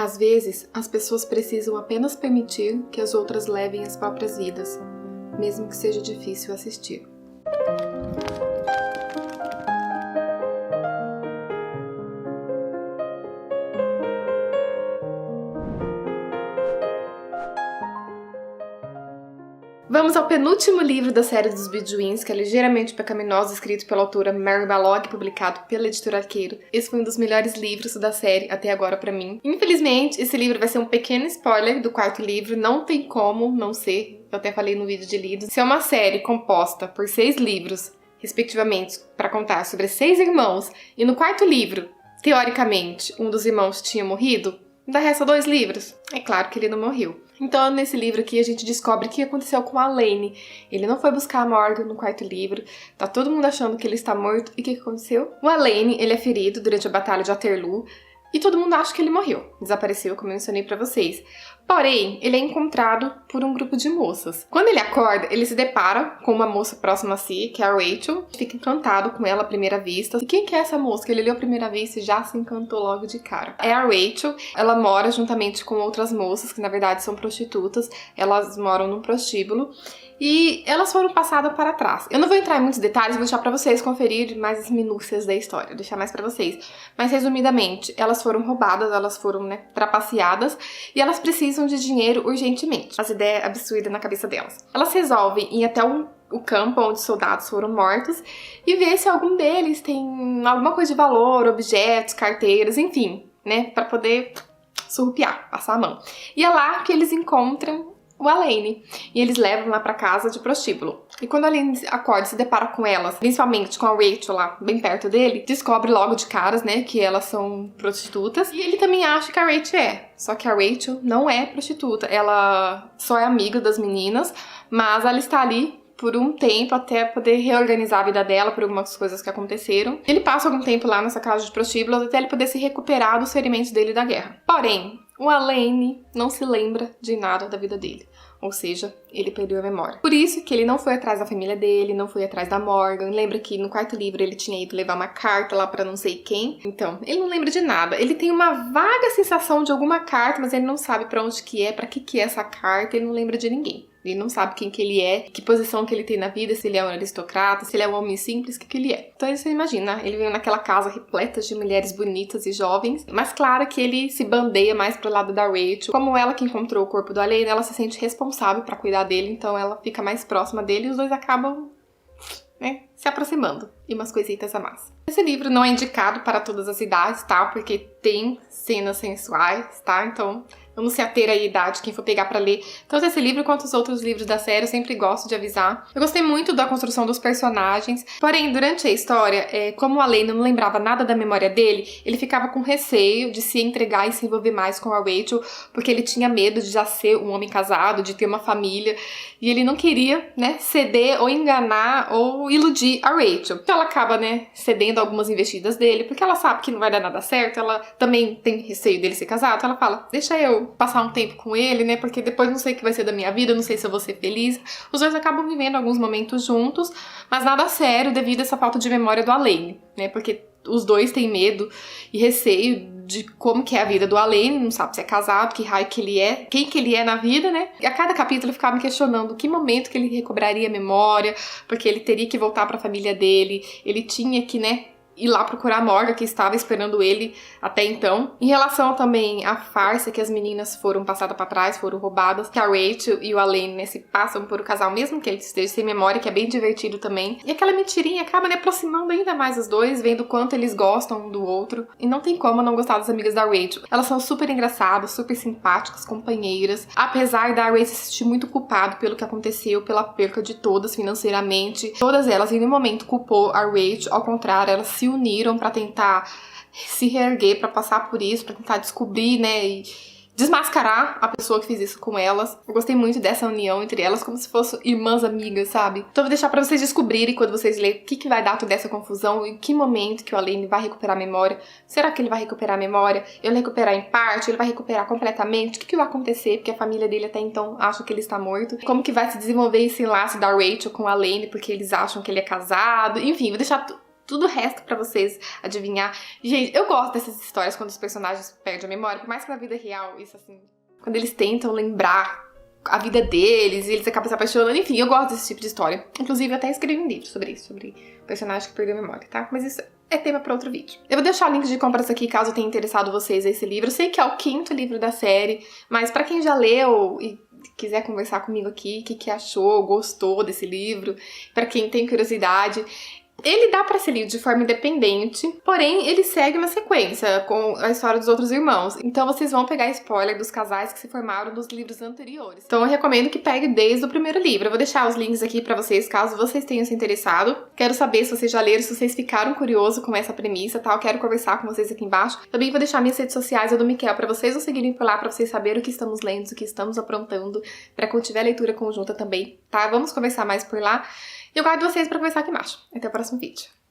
Às vezes, as pessoas precisam apenas permitir que as outras levem as próprias vidas, mesmo que seja difícil assistir. Vamos ao penúltimo livro da série dos Biduíns, que é Ligeiramente Pecaminosa, escrito pela autora Mary Balogh, publicado pela editora Arqueiro. Esse foi um dos melhores livros da série até agora pra mim. Infelizmente, esse livro vai ser um pequeno spoiler do quarto livro, não tem como não ser, eu até falei no vídeo de lido. Se é uma série composta por 6 livros, respectivamente, para contar sobre 6 irmãos, e no quarto livro, teoricamente, um dos irmãos tinha morrido, ainda resta 2 livros. É claro que ele não morreu. Então, nesse livro aqui, a gente descobre o que aconteceu com a Lane. Ele não foi buscar a Morgan no quarto livro, tá todo mundo achando que ele está morto. E o que aconteceu? O Alain, ele é ferido durante a Batalha de Waterloo, e todo mundo acha que ele morreu. Desapareceu, como eu mencionei pra vocês. Porém, ele é encontrado por um grupo de moças. Quando ele acorda, ele se depara com uma moça próxima a si, que é a Rachel. Fica encantado com ela à primeira vista. E quem que é essa moça que ele leu à primeira vista e já se encantou logo de cara? É a Rachel. Ela mora juntamente com outras moças, que na verdade são prostitutas. Elas moram num prostíbulo. E elas foram passadas para trás. Eu não vou entrar em muitos detalhes, vou deixar pra vocês conferir mais as minúcias da história, vou deixar mais pra vocês. Mas resumidamente, elas foram roubadas, elas foram, trapaceadas, e elas precisam de dinheiro urgentemente. As ideias absurdas na cabeça delas. Elas resolvem ir até o campo onde os soldados foram mortos e ver se algum deles tem alguma coisa de valor, objetos, carteiras, enfim, pra poder surrupiar, passar a mão. E é lá que eles encontram o Alain, e eles levam lá pra casa de prostíbulo. E quando a Alain acorda e se depara com elas, principalmente com a Rachel lá, bem perto dele, descobre logo de caras, que elas são prostitutas, e ele também acha que a Rachel é. Só que a Rachel não é prostituta, ela só é amiga das meninas, mas ela está ali por um tempo até poder reorganizar a vida dela por algumas coisas que aconteceram. Ele passa algum tempo lá nessa casa de prostíbulos até ele poder se recuperar dos ferimentos dele da guerra. Porém, o Alain não se lembra de nada da vida dele. Ou seja, ele perdeu a memória. Por isso que ele não foi atrás da família dele, não foi atrás da Morgan. Lembra que no quarto livro ele tinha ido levar uma carta lá pra não sei quem. Então, ele não lembra de nada. Ele tem uma vaga sensação de alguma carta, mas ele não sabe pra onde que é, pra que é essa carta, ele não lembra de ninguém. Ele não sabe quem que ele é, que posição que ele tem na vida, se ele é um aristocrata, se ele é um homem simples, o que ele é. Então você imagina, ele veio naquela casa repleta de mulheres bonitas e jovens, mas claro que ele se bandeia mais pro lado da Rachel. Como ela que encontrou o corpo do Alain, ela se sente responsável pra cuidar dele, então ela fica mais próxima dele e os dois acabam, se aproximando. E umas coisitas a mais. Esse livro não é indicado para todas as idades, tá? Porque tem cenas sensuais, tá? Então vamos se ater à idade, quem for pegar pra ler tanto esse livro quanto os outros livros da série, eu sempre gosto de avisar. Eu gostei muito da construção dos personagens, porém, durante a história, como o Alain não lembrava nada da memória dele, ele ficava com receio de se entregar e se envolver mais com a Rachel, porque ele tinha medo de já ser um homem casado, de ter uma família, e ele não queria, ceder ou enganar ou iludir a Rachel. Então ela acaba, cedendo algumas investidas dele, porque ela sabe que não vai dar nada certo, ela também tem receio dele ser casado, então ela fala, deixa eu passar um tempo com ele, porque depois não sei o que vai ser da minha vida, não sei se eu vou ser feliz. Os dois acabam vivendo alguns momentos juntos, mas nada sério devido a essa falta de memória do Alain, porque os dois têm medo e receio de como que é a vida do Alain, não sabe se é casado, que raio que ele é, quem que ele é na vida, E a cada capítulo ele ficava me questionando que momento que ele recobraria a memória, porque ele teria que voltar para a família dele, ele tinha que, ir lá procurar a Morgan, que estava esperando ele até então. Em relação também à farsa que as meninas foram passadas pra trás, foram roubadas, que a Rachel e o Alain, se passam por o casal, mesmo que eles estejam sem memória, que é bem divertido também. E aquela mentirinha acaba, aproximando ainda mais os dois, vendo o quanto eles gostam um do outro. E não tem como não gostar das amigas da Rachel. Elas são super engraçadas, super simpáticas, companheiras. Apesar da Rachel se sentir muito culpada pelo que aconteceu, pela perca de todas financeiramente, todas elas em nenhum momento culpou a Rachel, ao contrário, elas se uniram pra tentar se reerguer, pra passar por isso, pra tentar descobrir, e desmascarar a pessoa que fez isso com elas. Eu gostei muito dessa união entre elas, como se fossem irmãs amigas, sabe? Então eu vou deixar pra vocês descobrirem, quando vocês lerem, o que vai dar toda essa confusão, em que momento que o Alain vai recuperar a memória. Será que ele vai recuperar a memória? Ele vai recuperar em parte? Ele vai recuperar completamente? O que vai acontecer? Porque a família dele até então acha que ele está morto. Como que vai se desenvolver esse laço da Rachel com o Alain, porque eles acham que ele é casado. Enfim, vou deixar tudo resta pra vocês adivinhar. Gente, eu gosto dessas histórias quando os personagens perdem a memória, por mais que na vida real, isso assim, quando eles tentam lembrar a vida deles e eles acabam se apaixonando, enfim, eu gosto desse tipo de história. Inclusive, eu até escrevi um livro sobre isso, sobre personagem que perdeu a memória, tá? Mas isso é tema pra outro vídeo. Eu vou deixar o link de compras aqui, caso tenha interessado vocês esse livro. Eu sei que é o 5º livro da série, mas pra quem já leu e quiser conversar comigo aqui, o que achou, gostou desse livro, pra quem tem curiosidade, ele dá pra ser lido de forma independente, porém ele segue uma sequência com a história dos outros irmãos. Então vocês vão pegar spoiler dos casais que se formaram nos livros anteriores. Então eu recomendo que pegue desde o primeiro livro. Eu vou deixar os links aqui pra vocês, caso vocês tenham se interessado. Quero saber se vocês já leram, se vocês ficaram curiosos com essa premissa, tá? Eu quero conversar com vocês aqui embaixo. Também vou deixar minhas redes sociais, a do Miquel, pra vocês nos seguirem por lá, pra vocês saberem o que estamos lendo, o que estamos aprontando, pra quando tiver leitura conjunta também, tá? Vamos conversar mais por lá. E eu guardo vocês pra conversar aqui embaixo. Até o próximo vídeo.